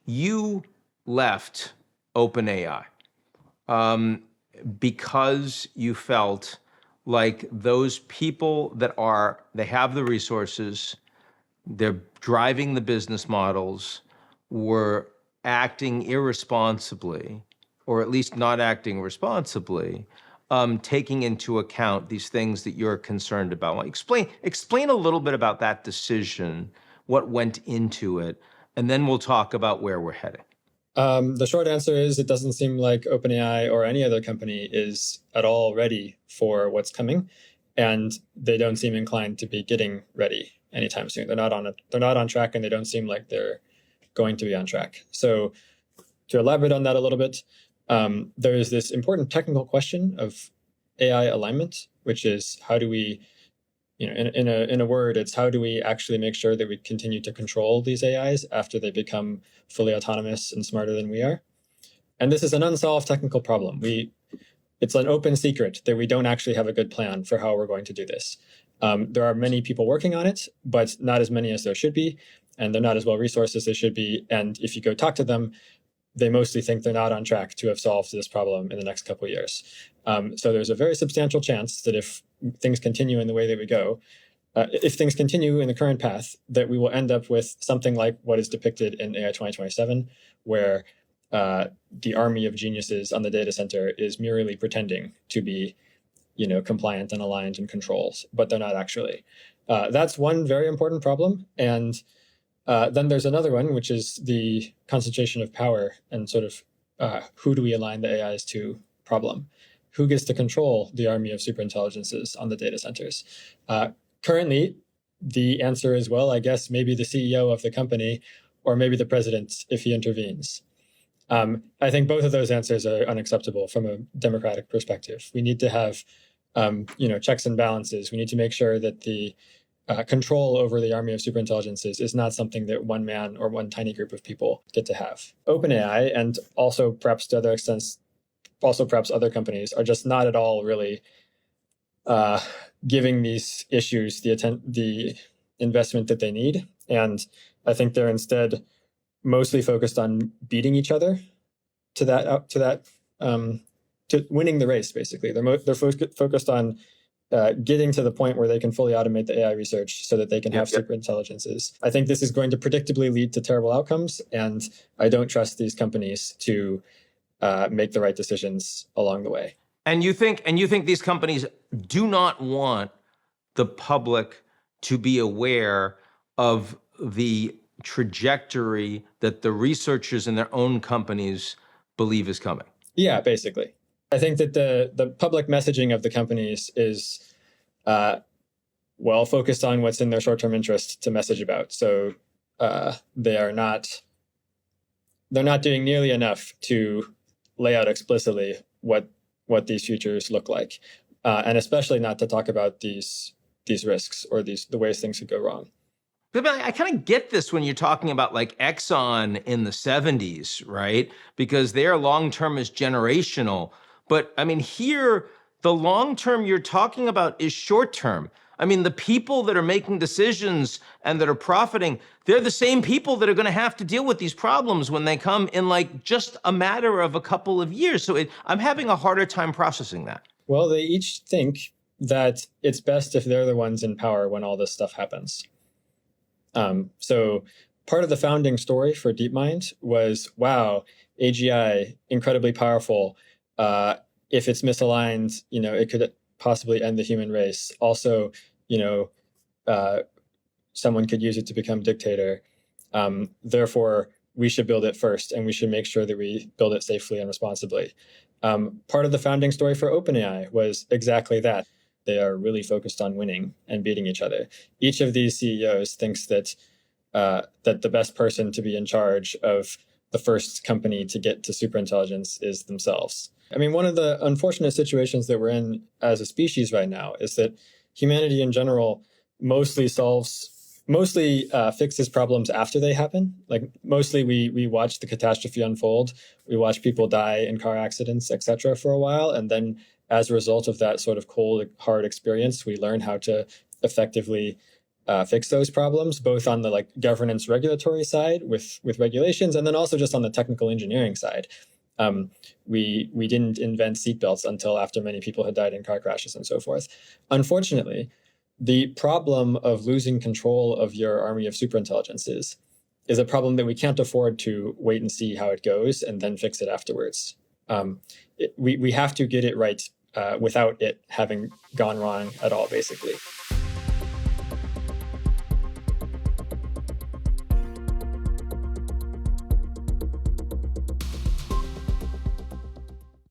you left OpenAI because you felt like those people they have the resources, they're driving the business models, were acting irresponsibly, or at least not acting responsibly, taking into account these things that you're concerned about. Like, explain a little bit about that decision, what went into it, and then we'll talk about where we're heading. The short answer is it doesn't seem like OpenAI or any other company is at all ready for what's coming, and they don't seem inclined to be getting ready anytime soon. They're not on track, and they don't seem like they're going to be on track. So to elaborate on that a little bit, there is this important technical question of AI alignment, which is how do we, in a word, it's how do we actually make sure that we continue to control these AIs after they become fully autonomous and smarter than we are? And this is an unsolved technical problem. It's an open secret that we don't actually have a good plan for how we're going to do this. There are many people working on it, but not as many as there should be, and they're not as well resourced as they should be. And if you go talk to them, they mostly think they're not on track to have solved this problem in the next couple of years. So there's a very substantial chance that if things continue in the way that we go, if things continue in the current path, that we will end up with something like what is depicted in AI 2027, where the army of geniuses on the data center is merely pretending to be, compliant and aligned and controls, but they're not actually. That's one very important problem. And then there's another one, which is the concentration of power and sort of who do we align the AIs to problem. Who gets to control the army of superintelligences on the data centers? Currently, the answer is, well, I guess maybe the CEO of the company or maybe the president if he intervenes. I think both of those answers are unacceptable from a democratic perspective. We need to have checks and balances. We need to make sure that the control over the army of superintelligences is not something that one man or one tiny group of people get to have. OpenAI, and also perhaps to other extents, also perhaps other companies, are just not at all really giving these issues the investment that they need. And I think they're instead mostly focused on beating each other to winning the race, basically. They're focused on getting to the point where they can fully automate the AI research so that they can have superintelligences. I think this is going to predictably lead to terrible outcomes, and I don't trust these companies to make the right decisions along the way. And you think these companies do not want the public to be aware of the trajectory that the researchers in their own companies believe is coming? Yeah, basically. I think that the public messaging of the companies is focused on what's in their short-term interest to message about. So they're not doing nearly enough to lay out explicitly what these futures look like, and especially not to talk about these risks or the ways things could go wrong. But I kind of get this when you're talking about like Exxon in the 70s, right? Because their long-term is generational. But I mean, here, the long-term you're talking about is short-term. I mean, the people that are making decisions and that are profiting, they're the same people that are going to have to deal with these problems when they come in like just a matter of a couple of years. So I'm having a harder time processing that. Well, they each think that it's best if they're the ones in power when all this stuff happens. So part of the founding story for DeepMind was, wow, AGI, incredibly powerful. If it's misaligned, it could possibly end the human race. Also, someone could use it to become dictator. Therefore, we should build it first, and we should make sure that we build it safely and responsibly. Part of the founding story for OpenAI was exactly that. They are really focused on winning and beating each other. Each of these CEOs thinks that the best person to be in charge of the first company to get to superintelligence is themselves. I mean, one of the unfortunate situations that we're in as a species right now is that humanity in general mostly fixes problems after they happen. Like mostly we watch the catastrophe unfold. We watch people die in car accidents, etc. for a while. And then as a result of that sort of cold, hard experience, we learn how to effectively fix those problems, both on the governance regulatory side with regulations, and then also just on the technical engineering side. We didn't invent seatbelts until after many people had died in car crashes and so forth. Unfortunately, the problem of losing control of your army of superintelligences is a problem that we can't afford to wait and see how it goes and then fix it afterwards. We have to get it right without it having gone wrong at all, basically.